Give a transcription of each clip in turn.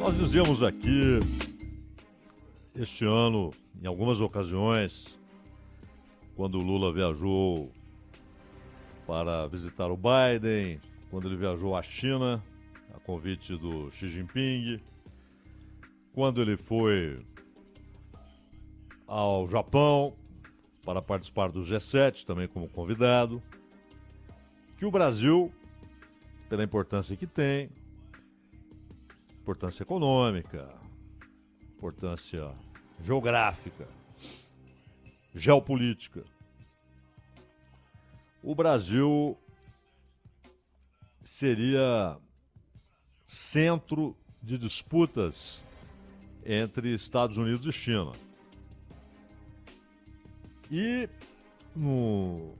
Nós dizíamos aqui, este ano, em algumas ocasiões, quando o Lula viajou para visitar o Biden, quando ele viajou à China, a convite do Xi Jinping, quando ele foi ao Japão para participar do G7, também como convidado, que o Brasil, pela importância que tem, importância econômica, importância geográfica, geopolítica, o Brasil seria centro de disputas entre Estados Unidos e China. E num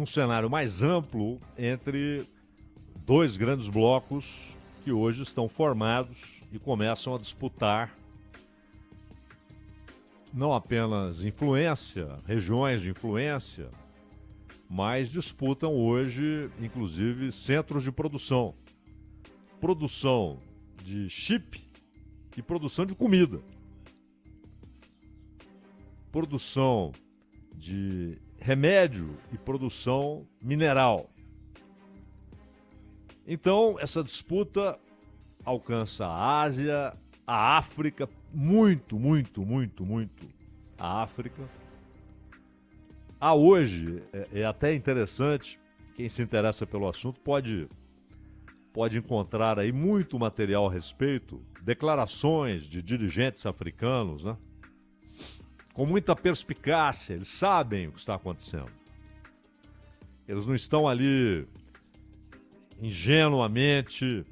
cenário mais amplo entre dois grandes blocos que hoje estão formados e começam a disputar não apenas influência, regiões de influência, mas disputam hoje, inclusive, centros de produção. Produção de chip e produção de comida. Produção de remédio e produção mineral. Então, essa disputa alcança a Ásia, a África, muito a África. Hoje, é até interessante, quem se interessa pelo assunto pode encontrar aí muito material a respeito, declarações de dirigentes africanos, né? Com muita perspicácia, eles sabem o que está acontecendo. Eles não estão ali ingenuamente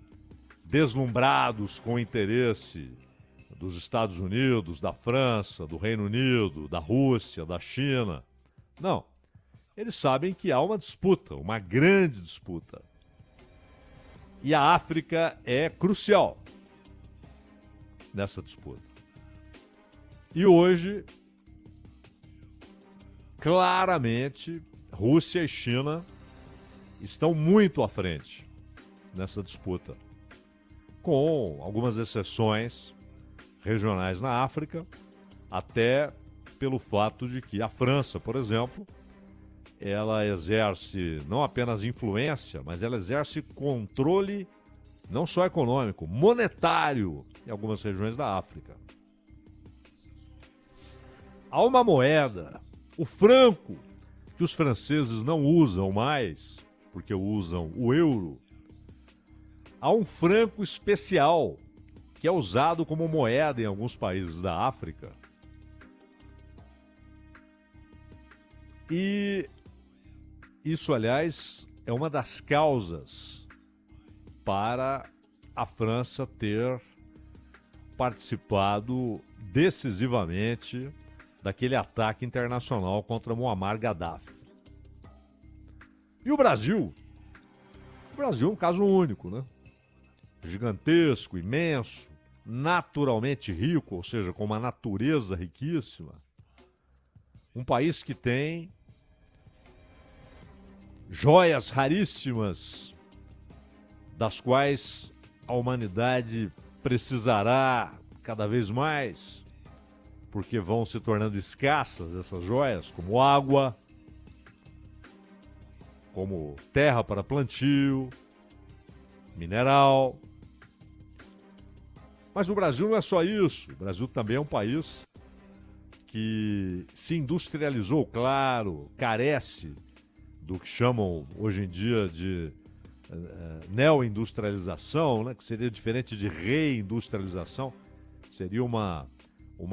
deslumbrados com o interesse dos Estados Unidos, da França, do Reino Unido, da Rússia, da China. Não. Eles sabem que há uma disputa, uma grande disputa. E a África é crucial nessa disputa. E hoje, claramente, Rússia e China estão muito à frente nessa disputa, com algumas exceções regionais na África, até pelo fato de que a França, por exemplo, ela exerce não apenas influência, mas ela exerce controle não só econômico, monetário em algumas regiões da África. Há uma moeda, o franco, que os franceses não usam mais, porque usam o euro. Há um franco especial, que é usado como moeda em alguns países da África. E isso, aliás, é uma das causas para a França ter participado decisivamente daquele ataque internacional contra Muammar Gaddafi. E o Brasil? O Brasil é um caso único, né? Gigantesco, imenso, naturalmente rico, ou seja, com uma natureza riquíssima. Um país que tem joias raríssimas, das quais a humanidade precisará cada vez mais, porque vão se tornando escassas essas joias, como água, como terra para plantio, mineral. Mas o Brasil não é só isso. O Brasil também é um país que se industrializou, claro, carece do que chamam hoje em dia de neoindustrialização, né, que seria diferente de reindustrialização. Seria uma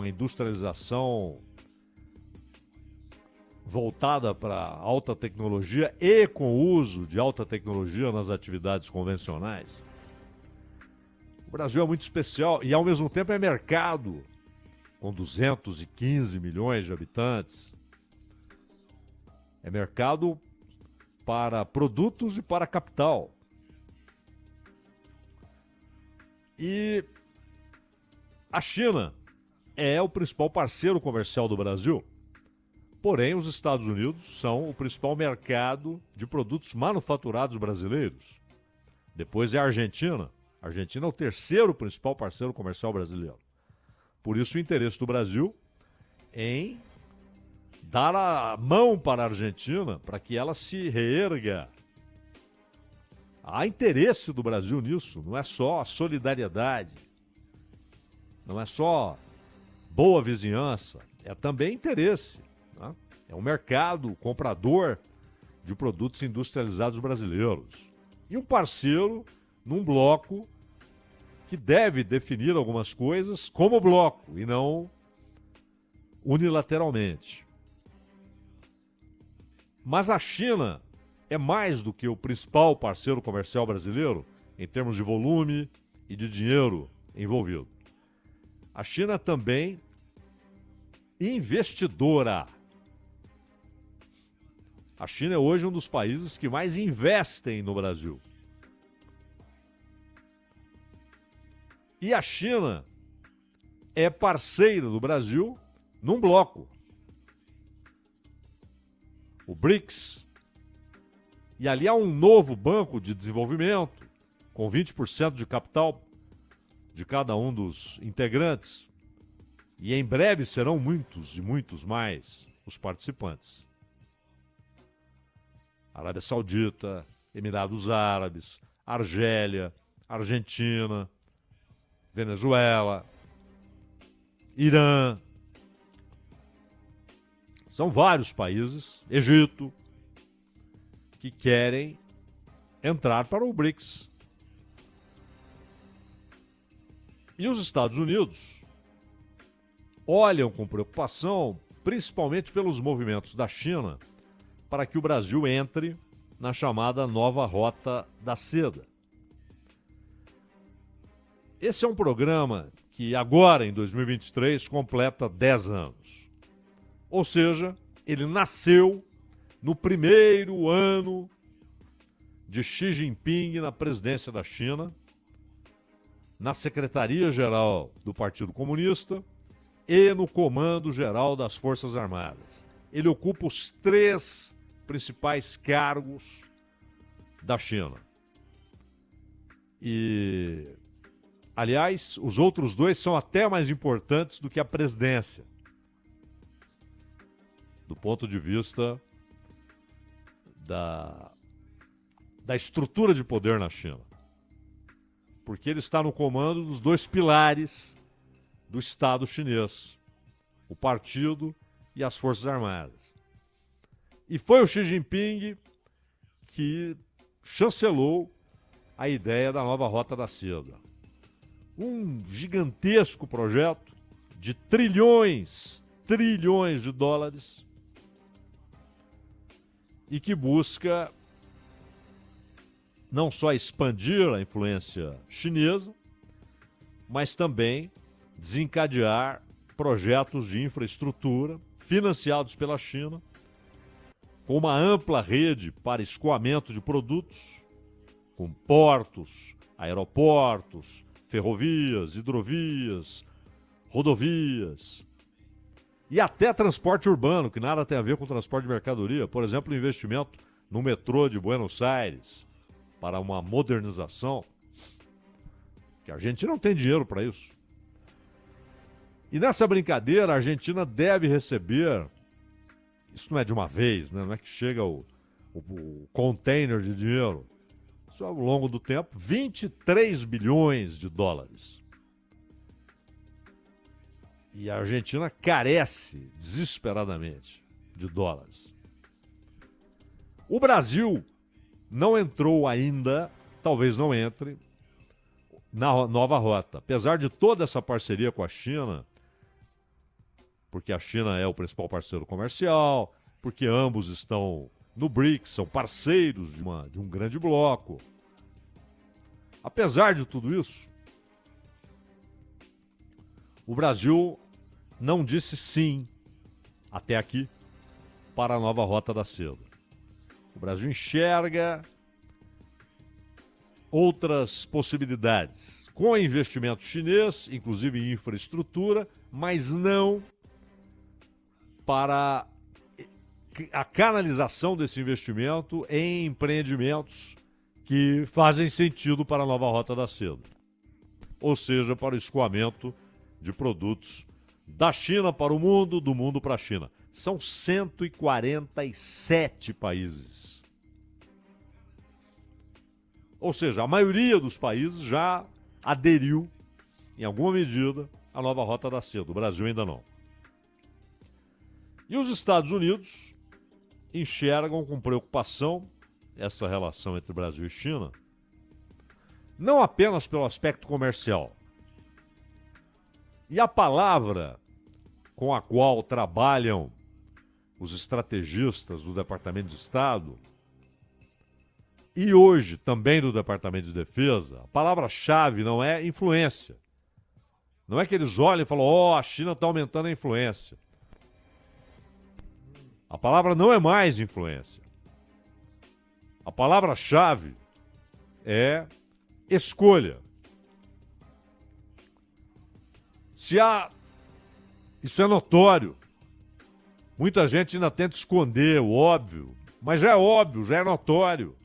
industrialização voltada para alta tecnologia e com uso de alta tecnologia nas atividades convencionais. O Brasil é muito especial e, ao mesmo tempo, é mercado, com 215 milhões de habitantes. É mercado para produtos e para capital. E a China é o principal parceiro comercial do Brasil. Porém, os Estados Unidos são o principal mercado de produtos manufaturados brasileiros. Depois é a Argentina. A A Argentina é o terceiro principal parceiro comercial brasileiro. Por isso o interesse do Brasil em dar a mão para a Argentina para que ela se reerga. Há interesse do Brasil nisso, não é só solidariedade, não é só boa vizinhança, é também interesse. Né? É um mercado comprador de produtos industrializados brasileiros. E um parceiro num bloco que deve definir algumas coisas como bloco e não unilateralmente. Mas a China é mais do que o principal parceiro comercial brasileiro em termos de volume e de dinheiro envolvido. A China é também investidora. A China é hoje um dos países que mais investem no Brasil. E a China é parceira do Brasil num bloco. O BRICS. E ali há um novo banco de desenvolvimento, com 20% de capital de cada um dos integrantes. E em breve serão muitos e muitos mais os participantes. Arábia Saudita, Emirados Árabes, Argélia, Argentina, Venezuela, Irã. São vários países, Egito, que querem entrar para o BRICS. E os Estados Unidos olham com preocupação, principalmente pelos movimentos da China, para que o Brasil entre na chamada nova Rota da Seda. Esse é um programa que agora, em 2023, completa 10 anos. Ou seja, ele nasceu no primeiro ano de Xi Jinping na presidência da China, na Secretaria-Geral do Partido Comunista e no Comando Geral das Forças Armadas. Ele ocupa os 3 principais cargos da China. E, aliás, os outros 2 são até mais importantes do que a presidência, do ponto de vista da estrutura de poder na China. Porque ele está no comando dos 2 pilares do Estado chinês, o partido e as Forças Armadas. E foi o Xi Jinping que chancelou a ideia da nova Rota da Seda. Um gigantesco projeto de trilhões de dólares e que busca não só expandir a influência chinesa, mas também desencadear projetos de infraestrutura financiados pela China, com uma ampla rede para escoamento de produtos, com portos, aeroportos, ferrovias, hidrovias, rodovias e até transporte urbano, que nada tem a ver com transporte de mercadoria. Por exemplo, o investimento no metrô de Buenos Aires para uma modernização, que a Argentina não tem dinheiro para isso. E nessa brincadeira, a Argentina deve receber, isso não é de uma vez, né? Não é que chega o container de dinheiro, isso ao longo do tempo, 23 bilhões de dólares. E a Argentina carece desesperadamente de dólares. O Brasil não entrou ainda, talvez não entre, na nova rota. Apesar de toda essa parceria com a China, porque a China é o principal parceiro comercial, porque ambos estão no BRICS, são parceiros de um grande bloco. Apesar de tudo isso, o Brasil não disse sim, até aqui, para a nova Rota da Seda. O Brasil enxerga outras possibilidades, com investimento chinês, inclusive em infraestrutura, mas não para a canalização desse investimento em empreendimentos que fazem sentido para a nova Rota da Seda. ou seja, para o escoamento de produtos da China para o mundo, do mundo para a China. São 147 países. Ou seja, a maioria dos países já aderiu, em alguma medida, à nova Rota da Seda. O Brasil ainda não. E os Estados Unidos enxergam com preocupação essa relação entre Brasil e China, não apenas pelo aspecto comercial. E a palavra com a qual trabalham os estrategistas do Departamento de Estado e hoje também do Departamento de Defesa, a palavra-chave não é influência. Não é que eles olhem e falam, a China está aumentando a influência. A palavra não é mais influência. A palavra-chave é escolha. Isso é notório. Muita gente ainda tenta esconder o óbvio, mas já é óbvio, já é notório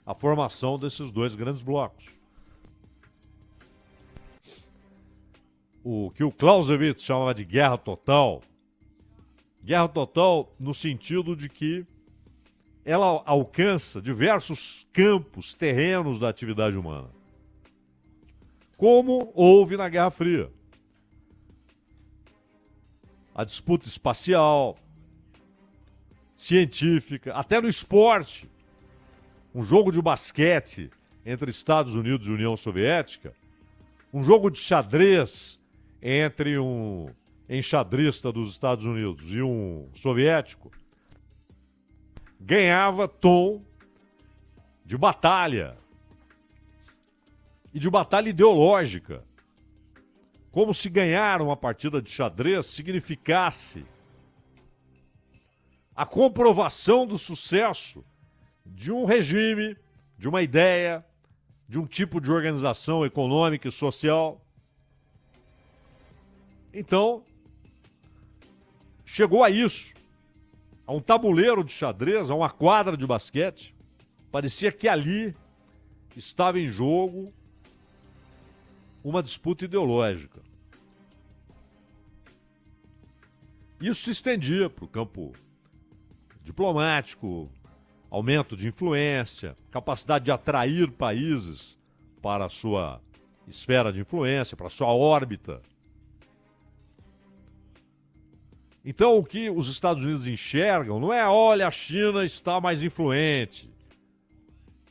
a formação desses dois grandes blocos. O que o Clausewitz chamava de guerra total no sentido de que ela alcança diversos campos, terrenos da atividade humana, como houve na Guerra Fria. A disputa espacial, científica, até no esporte. Um jogo de basquete entre Estados Unidos e União Soviética, um jogo de xadrez entre um enxadrista dos Estados Unidos e um soviético, ganhava tom de batalha e de batalha ideológica. Como se ganhar uma partida de xadrez significasse a comprovação do sucesso de um regime, de uma ideia, de um tipo de organização econômica e social. Então, chegou a isso, a um tabuleiro de xadrez, a uma quadra de basquete. Parecia que ali estava em jogo uma disputa ideológica. Isso se estendia para o campo diplomático, aumento de influência, capacidade de atrair países para a sua esfera de influência, para a sua órbita. Então, o que os Estados Unidos enxergam não é, olha, a China está mais influente.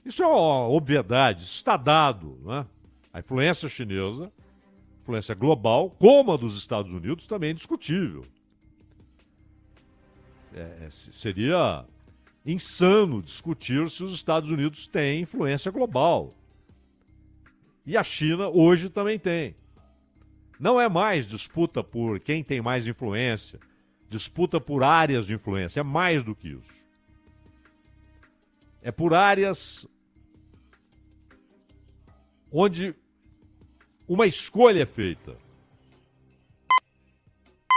Isso é uma obviedade, isso está dado, né? A influência chinesa, influência global, como a dos Estados Unidos, também é indiscutível. Seria insano discutir se os Estados Unidos têm influência global. E a China hoje também tem. Não é mais disputa por quem tem mais influência, disputa por áreas de influência, é mais do que isso. É por áreas onde uma escolha é feita.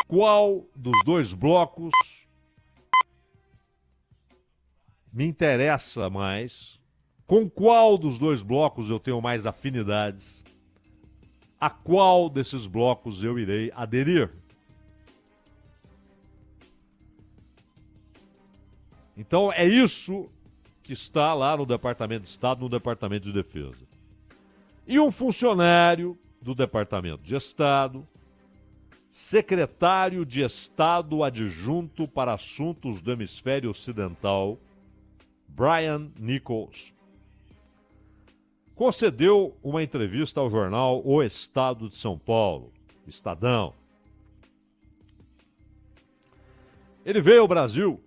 Qual dos dois blocos me interessa mais? Com qual dos dois blocos eu tenho mais afinidades? A qual desses blocos eu irei aderir? Então é isso que está lá no Departamento de Estado, no Departamento de Defesa. E um funcionário do Departamento de Estado, secretário de Estado adjunto para assuntos do Hemisfério Ocidental, Brian Nichols, concedeu uma entrevista ao jornal O Estado de São Paulo, Estadão. Ele veio ao Brasil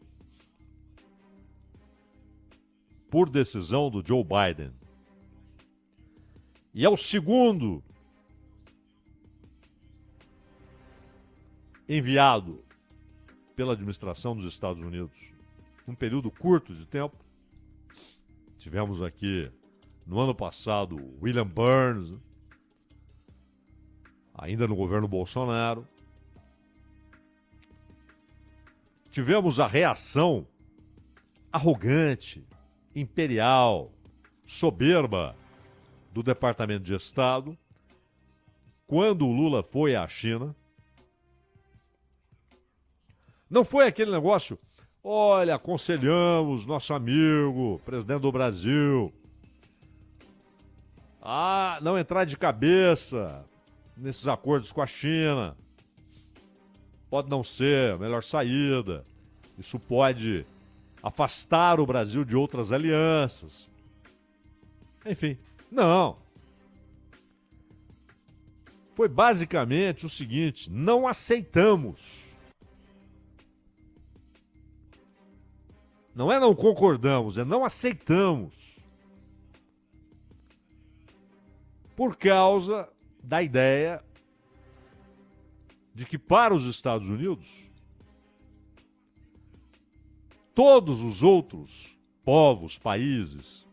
por decisão do Joe Biden. E é o segundo enviado pela administração dos Estados Unidos num período curto de tempo. Tivemos aqui, no ano passado, William Burns, ainda no governo Bolsonaro. Tivemos a reação arrogante, imperial, soberba do Departamento de Estado quando o Lula foi à China, não foi aquele negócio, olha, aconselhamos nosso amigo, presidente do Brasil, a não entrar de cabeça nesses acordos com a China. Pode não ser a melhor saída. Isso pode afastar o Brasil de outras alianças. Enfim, não. Foi basicamente o seguinte: não aceitamos. Não é não concordamos, é não aceitamos. Por causa da ideia de que para os Estados Unidos, todos os outros povos, países,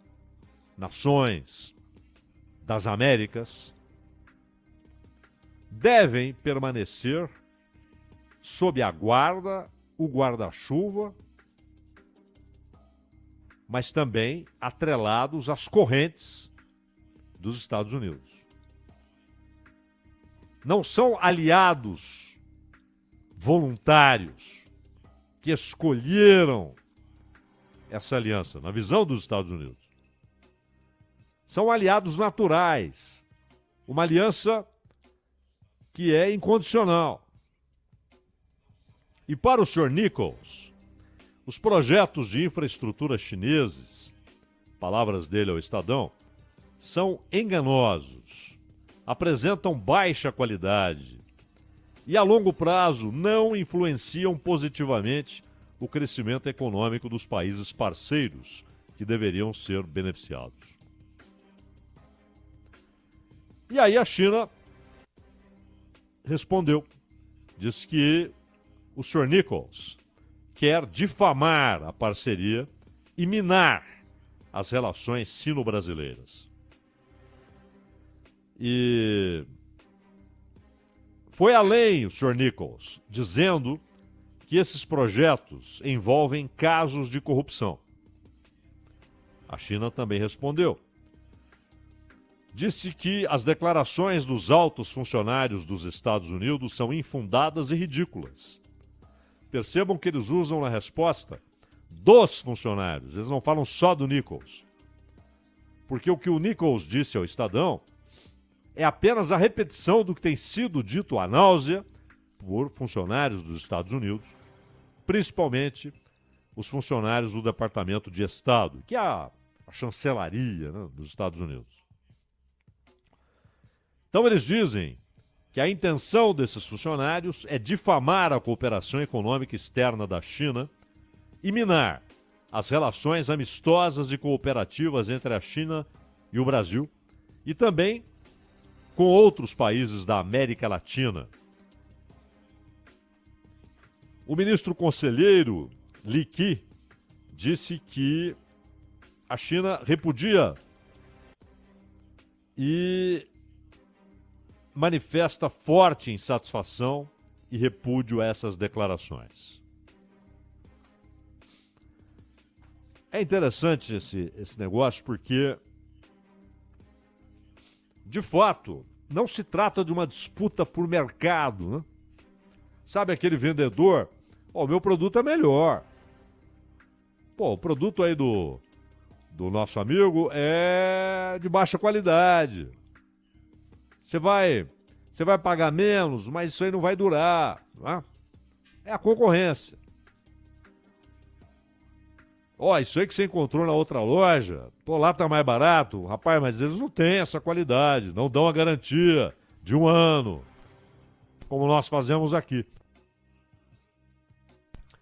nações das Américas devem permanecer sob a guarda, o guarda-chuva, mas também atrelados às correntes dos Estados Unidos. Não são aliados voluntários que escolheram essa aliança, na visão dos Estados Unidos. São aliados naturais. Uma aliança que é incondicional. E para o Sr. Nichols, os projetos de infraestrutura chineses, palavras dele ao Estadão, são enganosos, apresentam baixa qualidade e a longo prazo não influenciam positivamente o crescimento econômico dos países parceiros que deveriam ser beneficiados. E aí a China respondeu, disse que o Sr. Nichols quer difamar a parceria e minar as relações sino-brasileiras. E foi além o Sr. Nichols, dizendo que esses projetos envolvem casos de corrupção. A China também respondeu. Disse que as declarações dos altos funcionários dos Estados Unidos são infundadas e ridículas. Percebam que eles usam na resposta dos funcionários, eles não falam só do Nichols. Porque o que o Nichols disse ao Estadão é apenas a repetição do que tem sido dito à náusea por funcionários dos Estados Unidos, principalmente os funcionários do Departamento de Estado, que é a chancelaria, né, dos Estados Unidos. Então eles dizem que a intenção desses funcionários é difamar a cooperação econômica externa da China e minar as relações amistosas e cooperativas entre a China e o Brasil e também com outros países da América Latina. O ministro conselheiro Li Qi disse que a China repudia e manifesta forte insatisfação e repúdio a essas declarações. É interessante esse negócio porque, de fato, não se trata de uma disputa por mercado, né? Sabe aquele vendedor? O meu produto é melhor. Pô, o produto aí do nosso amigo é de baixa qualidade. Você vai pagar menos, mas isso aí não vai durar. Não é? É a concorrência. Ó, isso aí que você encontrou na outra loja, pô, lá tá mais barato. Rapaz, mas eles não têm essa qualidade, não dão a garantia de 1 ano, como nós fazemos aqui.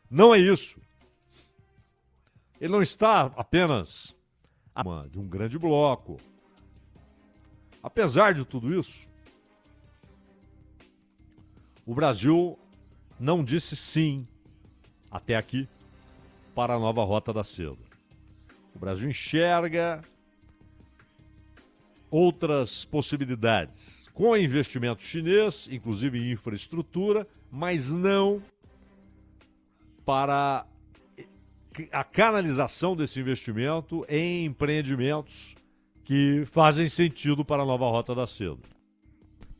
Não é isso. Ele não está apenas de um grande bloco. Apesar de tudo isso, o Brasil não disse sim, até aqui, para a nova Rota da Seda. O Brasil enxerga outras possibilidades, com investimento chinês, inclusive em infraestrutura, mas não para a canalização desse investimento em empreendimentos que fazem sentido para a nova Rota da Seda.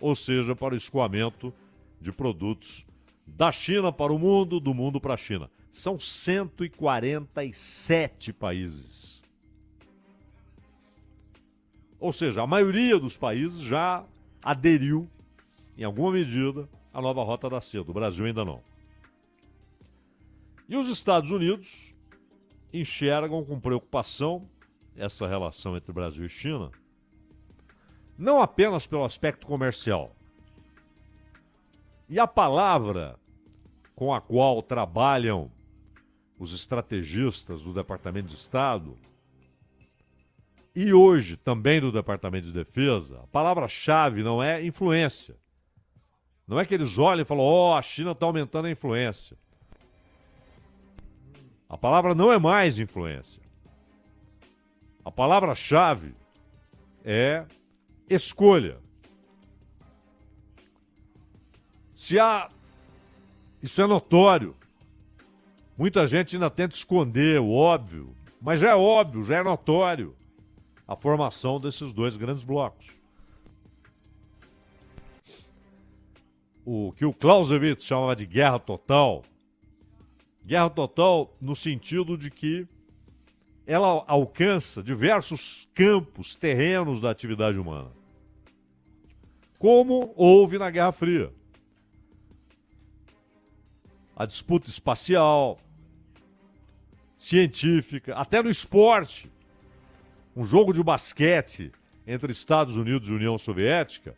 ou seja, para o escoamento de produtos da China para o mundo, do mundo para a China. São 147 países. Ou seja, a maioria dos países já aderiu, em alguma medida, à nova Rota da Seda. O Brasil ainda não. E os Estados Unidos enxergam com preocupação essa relação entre Brasil e China, não apenas pelo aspecto comercial. E a palavra com a qual trabalham os estrategistas do Departamento de Estado e hoje também do Departamento de Defesa, a palavra-chave não é influência. Não é que eles olhem e falam, a China está aumentando a influência. A palavra não é mais influência. A palavra-chave é escolha. Isso é notório. Muita gente ainda tenta esconder o óbvio, mas já é óbvio, já é notório a formação desses dois grandes blocos. O que o Clausewitz chamava de guerra total no sentido de que ela alcança diversos campos, terrenos da atividade humana. Como houve na Guerra Fria. A disputa espacial, científica, até no esporte. Um jogo de basquete entre Estados Unidos e União Soviética,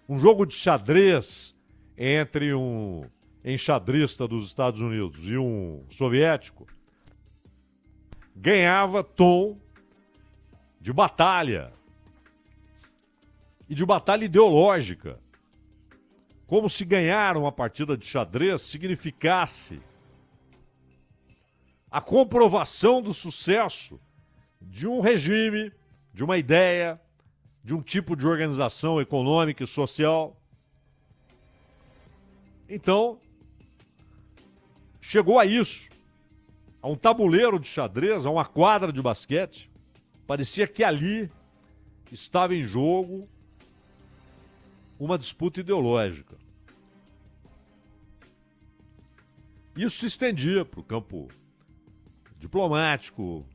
um jogo de xadrez entre um enxadrista dos Estados Unidos e um soviético, ganhava tom de batalha e de batalha ideológica. Como se ganhar uma partida de xadrez significasse a comprovação do sucesso de um regime, de uma ideia, de um tipo de organização econômica e social. Então, chegou a isso, a um tabuleiro de xadrez, a uma quadra de basquete. Parecia que ali estava em jogo uma disputa ideológica. Isso se estendia para o campo diplomático,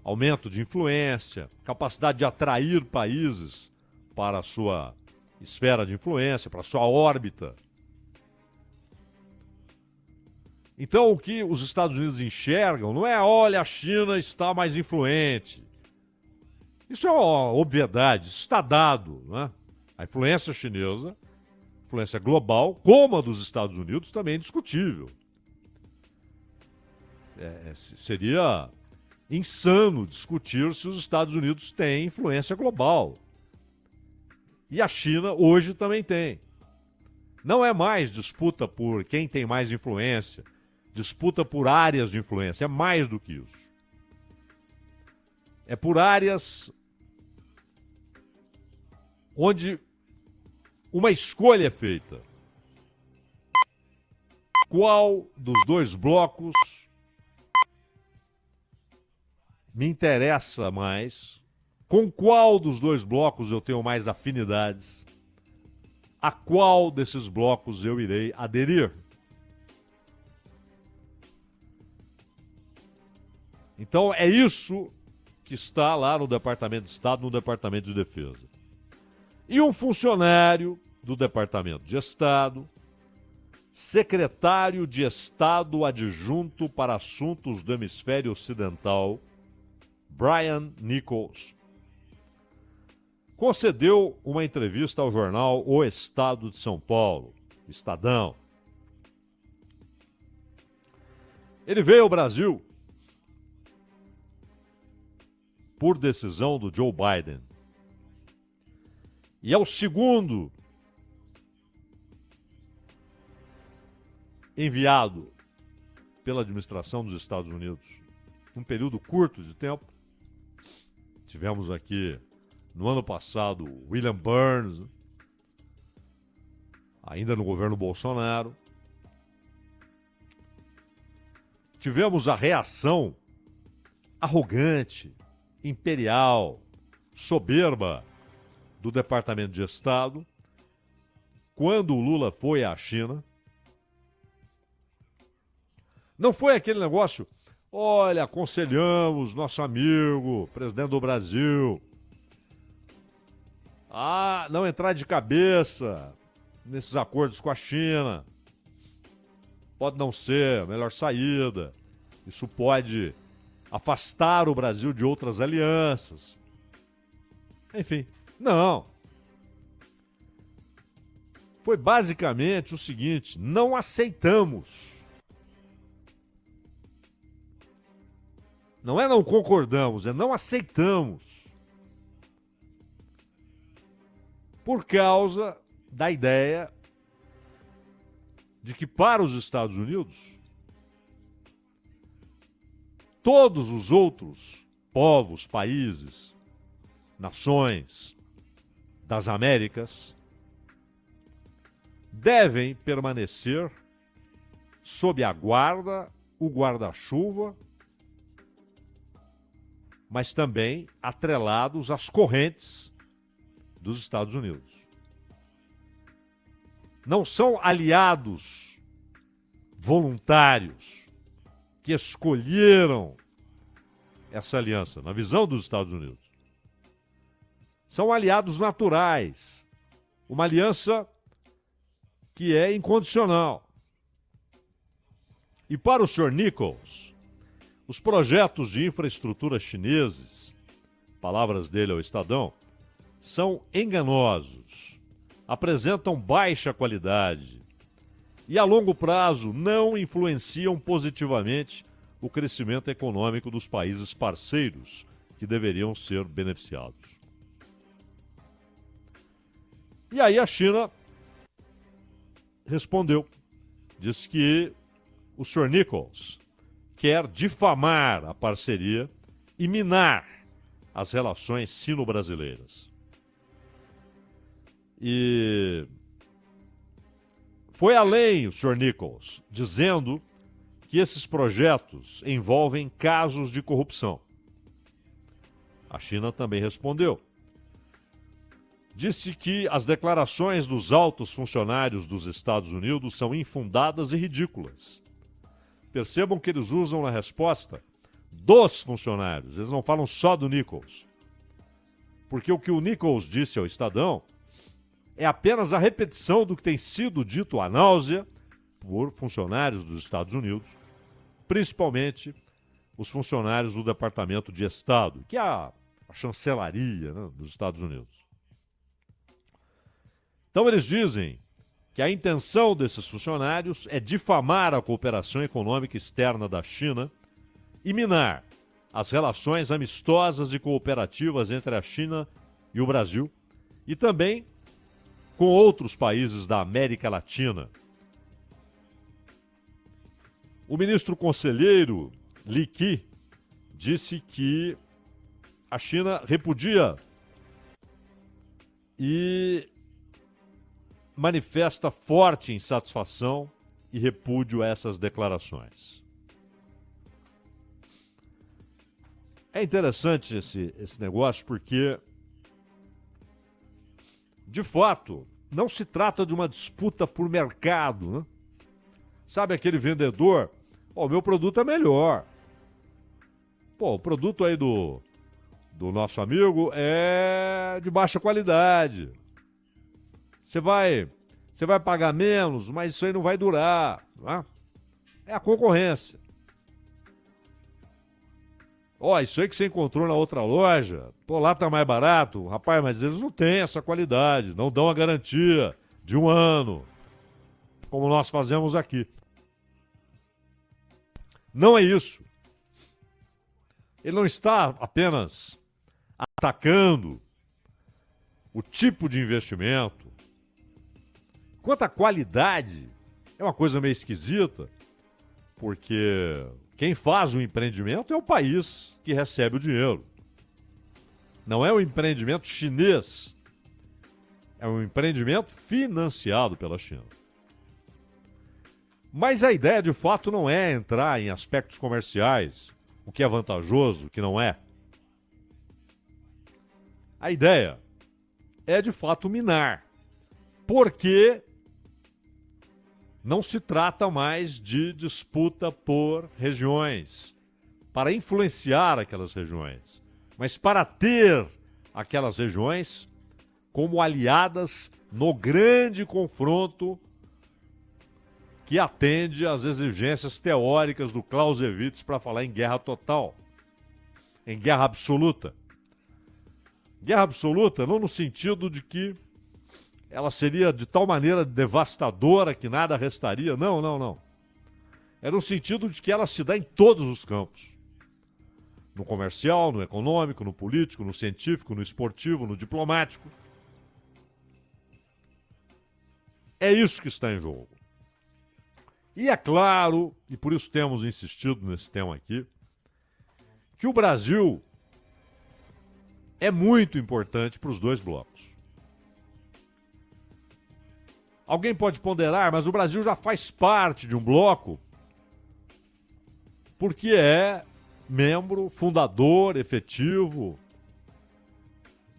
aumento de influência, capacidade de atrair países para a sua esfera de influência, para a sua órbita. Então, o que os Estados Unidos enxergam não é, olha, a China está mais influente. Isso é uma obviedade, isso está dado, né? A influência chinesa, influência global, como a dos Estados Unidos, também é indiscutível. Seria insano discutir se os Estados Unidos têm influência global. E a China hoje também tem. Não é mais disputa por quem tem mais influência, disputa por áreas de influência, é mais do que isso. É por áreas onde uma escolha é feita. Qual dos dois blocos me interessa mais? Com qual dos dois blocos eu tenho mais afinidades? A qual desses blocos eu irei aderir? Então é isso que está lá no Departamento de Estado, no Departamento de Defesa. E um funcionário do Departamento de Estado, secretário de Estado adjunto para assuntos do hemisfério ocidental, Brian Nichols, concedeu uma entrevista ao jornal O Estado de São Paulo, Estadão. Ele veio ao Brasil por decisão do Joe Biden. E é o segundo enviado pela administração dos Estados Unidos num período curto de tempo. Tivemos aqui, no ano passado, William Burns, ainda no governo Bolsonaro. Tivemos a reação arrogante, imperial, soberba do Departamento de Estado quando o Lula foi à China, não foi aquele negócio, olha, aconselhamos nosso amigo, presidente do Brasil, a não entrar de cabeça nesses acordos com a China. Pode não ser a melhor saída. Isso pode afastar o Brasil de outras alianças. Enfim, não. Foi basicamente o seguinte: não aceitamos. Não é não concordamos, é não aceitamos. Por causa da ideia de que para os Estados Unidos, todos os outros povos, países, nações das Américas devem permanecer sob a guarda, o guarda-chuva, mas também atrelados às correntes dos Estados Unidos. Não são aliados voluntários que escolheram essa aliança, na visão dos Estados Unidos. São aliados naturais. Uma aliança que é incondicional. E para o Sr. Nichols, os projetos de infraestrutura chineses, palavras dele ao Estadão, são enganosos, apresentam baixa qualidade e a longo prazo não influenciam positivamente o crescimento econômico dos países parceiros que deveriam ser beneficiados. E aí a China respondeu, disse que o Sr. Nichols quer difamar a parceria e minar as relações sino-brasileiras. E foi além o Sr. Nichols, dizendo que esses projetos envolvem casos de corrupção. A China também respondeu. Disse que as declarações dos altos funcionários dos Estados Unidos são infundadas e ridículas. Percebam que eles usam na resposta dos funcionários, eles não falam só do Nichols. Porque o que o Nichols disse ao Estadão é apenas a repetição do que tem sido dito à náusea por funcionários dos Estados Unidos, principalmente os funcionários do Departamento de Estado, que é a chancelaria, né, dos Estados Unidos. Então eles dizem que a intenção desses funcionários é difamar a cooperação econômica externa da China e minar as relações amistosas e cooperativas entre a China e o Brasil e também com outros países da América Latina. O ministro conselheiro Li Qi disse que a China repudia e manifesta forte insatisfação e repúdio a essas declarações. É interessante esse negócio porque, de fato, não se trata de uma disputa por mercado, né? Sabe aquele vendedor? O meu produto é melhor. O produto aí do nosso amigo é de baixa qualidade. Você vai pagar menos, mas isso aí não vai durar. Não é? É a concorrência. Isso aí que você encontrou na outra loja, lá tá mais barato. Rapaz, mas eles não têm essa qualidade, não dão a garantia de 1 ano, como nós fazemos aqui. Não é isso. Ele não está apenas atacando o tipo de investimento. Quanto à qualidade, é uma coisa meio esquisita, porque quem faz o empreendimento é o país que recebe o dinheiro. Não é um empreendimento chinês, é um empreendimento financiado pela China. Mas a ideia, de fato, não é entrar em aspectos comerciais, o que é vantajoso, o que não é. A ideia é, de fato, minar porque não se trata mais de disputa por regiões, para influenciar aquelas regiões, mas para ter aquelas regiões como aliadas no grande confronto que atende às exigências teóricas do Clausewitz para falar em guerra total, em guerra absoluta. Guerra absoluta não no sentido de que ela seria de tal maneira devastadora que nada restaria. Não, não, não. É no sentido de que ela se dá em todos os campos. No comercial, no econômico, no político, no científico, no esportivo, no diplomático. É isso que está em jogo. E é claro, e por isso temos insistido nesse tema aqui, que o Brasil é muito importante para os dois blocos. Alguém pode ponderar, mas o Brasil já faz parte de um bloco porque é membro fundador, efetivo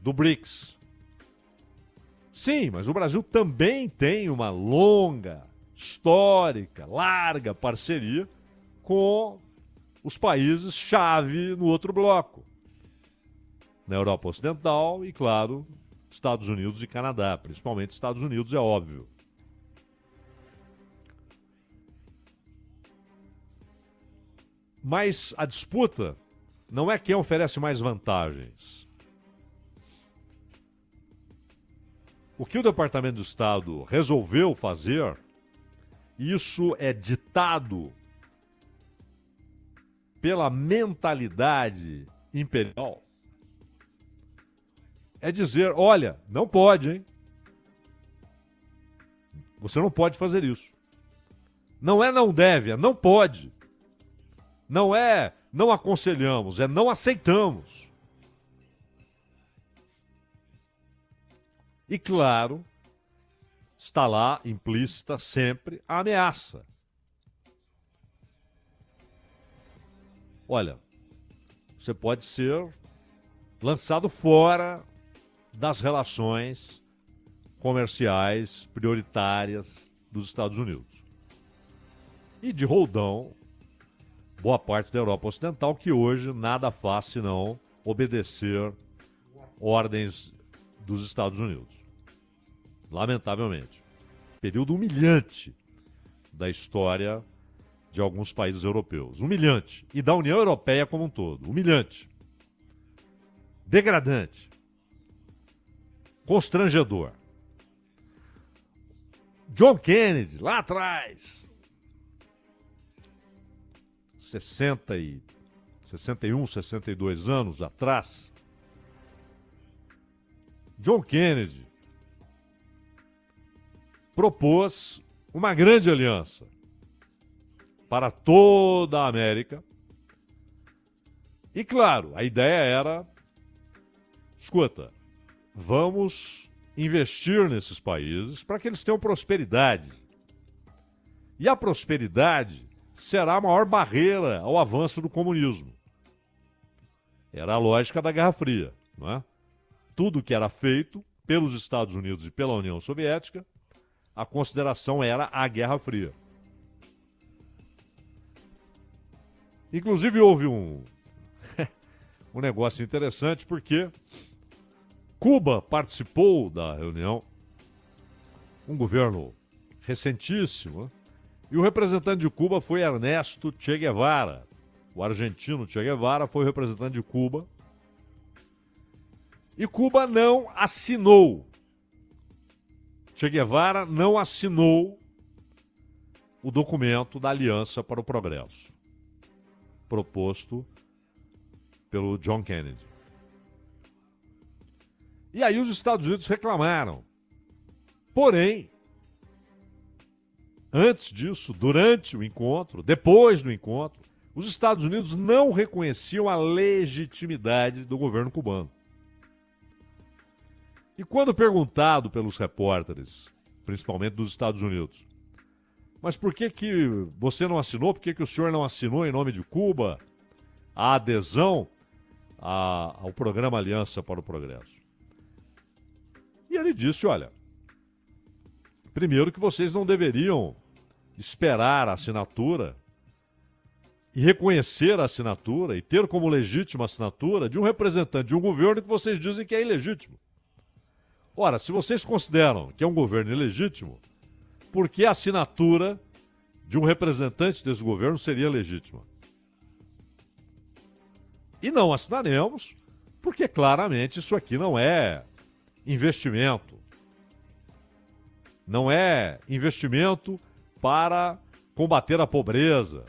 do BRICS. Sim, mas o Brasil também tem uma longa, histórica, larga parceria com os países-chave no outro bloco. Na Europa Ocidental e, claro, Estados Unidos e Canadá. Principalmente Estados Unidos, é óbvio. Mas a disputa não é quem oferece mais vantagens. O que o Departamento de Estado resolveu fazer, isso é ditado pela mentalidade imperial, é dizer, olha, não pode, hein? Você não pode fazer isso. Não é não deve, é não pode. Não é não aconselhamos, é não aceitamos. E claro, está lá implícita sempre a ameaça. Olha, você pode ser lançado fora das relações comerciais prioritárias dos Estados Unidos. E de roldão, boa parte da Europa Ocidental, que hoje nada faz senão obedecer ordens dos Estados Unidos. Lamentavelmente. Período humilhante da história de alguns países europeus. Humilhante. E da União Europeia como um todo. Humilhante. Degradante. Constrangedor. John Kennedy, lá atrás, 61, 62 anos atrás, John Kennedy propôs uma grande aliança para toda a América. E claro, a ideia era, escuta, vamos investir nesses países para que eles tenham prosperidade. E a prosperidade será a maior barreira ao avanço do comunismo. Era a lógica da Guerra Fria, não é? Tudo que era feito pelos Estados Unidos e pela União Soviética, a consideração era a Guerra Fria. Inclusive houve um negócio interessante, porque Cuba participou da reunião, um governo recentíssimo, né? E o representante de Cuba foi Ernesto Che Guevara. O argentino Che Guevara foi o representante de Cuba. E Cuba não assinou. Che Guevara não assinou o documento da Aliança para o Progresso, proposto pelo John Kennedy. E aí os Estados Unidos reclamaram. Porém, antes disso, durante o encontro, depois do encontro, os Estados Unidos não reconheciam a legitimidade do governo cubano. E quando perguntado pelos repórteres, principalmente dos Estados Unidos, mas por que você não assinou, por que o senhor não assinou em nome de Cuba a adesão ao programa Aliança para o Progresso? E ele disse, olha, Primeiro que vocês não deveriam esperar a assinatura e reconhecer a assinatura e ter como legítima a assinatura de um representante de um governo que vocês dizem que é ilegítimo. Ora, se vocês consideram que é um governo ilegítimo, por que a assinatura de um representante desse governo seria legítima? E não assinaremos, porque claramente isso aqui não é investimento. Não é investimento para combater a pobreza,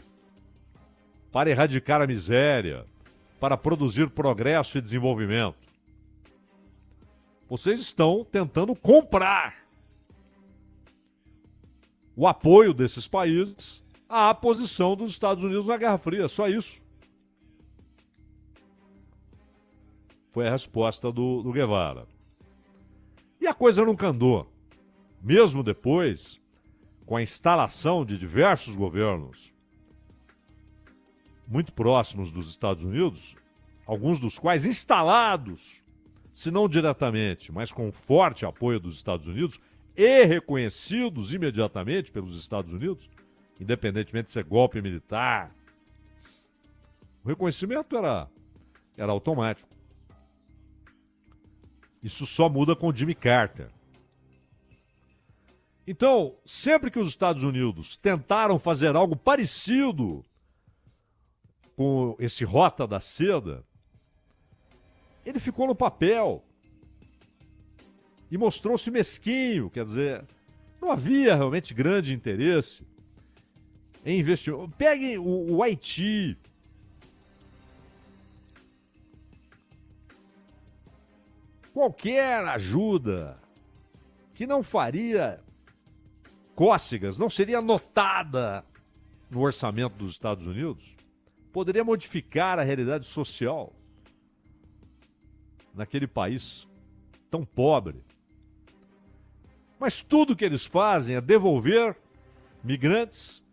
para erradicar a miséria, para produzir progresso e desenvolvimento. Vocês estão tentando comprar o apoio desses países à posição dos Estados Unidos na Guerra Fria, só isso. Foi a resposta do Guevara. E a coisa nunca andou. Mesmo depois, com a instalação de diversos governos muito próximos dos Estados Unidos, alguns dos quais instalados, se não diretamente, mas com forte apoio dos Estados Unidos e reconhecidos imediatamente pelos Estados Unidos, independentemente de ser golpe militar, o reconhecimento era automático. Isso só muda com Jimmy Carter. Então, sempre que os Estados Unidos tentaram fazer algo parecido com esse Rota da Seda, ele ficou no papel e mostrou-se mesquinho, quer dizer, não havia realmente grande interesse em investimento. Peguem o Haiti. Qualquer ajuda que não faria cócegas, não seria notada no orçamento dos Estados Unidos, poderia modificar a realidade social naquele país tão pobre. Mas tudo que eles fazem é devolver migrantes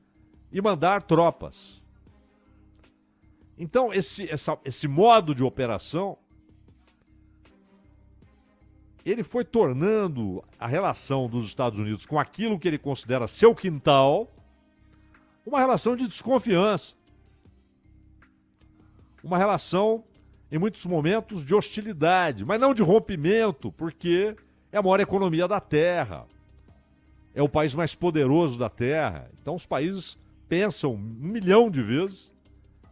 e mandar tropas. Então, esse modo de operação, ele foi tornando a relação dos Estados Unidos com aquilo que ele considera seu quintal uma relação de desconfiança. Uma relação, em muitos momentos, de hostilidade, mas não de rompimento, porque é a maior economia da Terra. É o país mais poderoso da Terra. Então os países pensam 1 milhão de vezes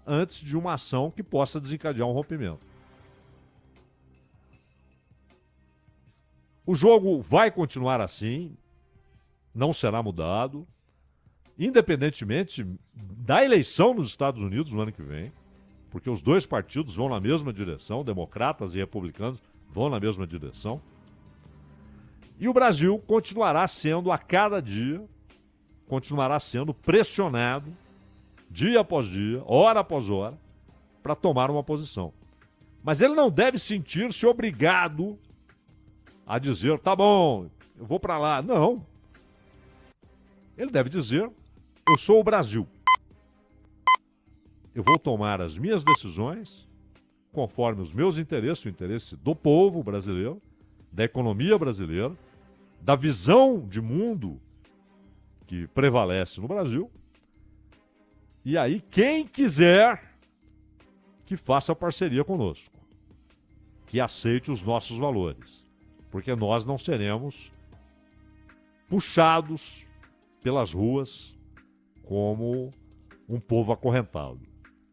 antes de uma ação que possa desencadear um rompimento. O jogo vai continuar assim, não será mudado, independentemente da eleição nos Estados Unidos no ano que vem, porque os dois partidos vão na mesma direção, democratas e republicanos vão na mesma direção. E o Brasil continuará sendo, a cada dia, continuará sendo pressionado, dia após dia, hora após hora, para tomar uma posição. Mas ele não deve sentir-se obrigado a dizer, tá bom, eu vou para lá. Não. Ele deve dizer, eu sou o Brasil. Eu vou tomar as minhas decisões conforme os meus interesses, o interesse do povo brasileiro, da economia brasileira, da visão de mundo que prevalece no Brasil. E aí, quem quiser que faça parceria conosco, que aceite os nossos valores, porque nós não seremos puxados pelas ruas como um povo acorrentado.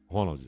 Ronald.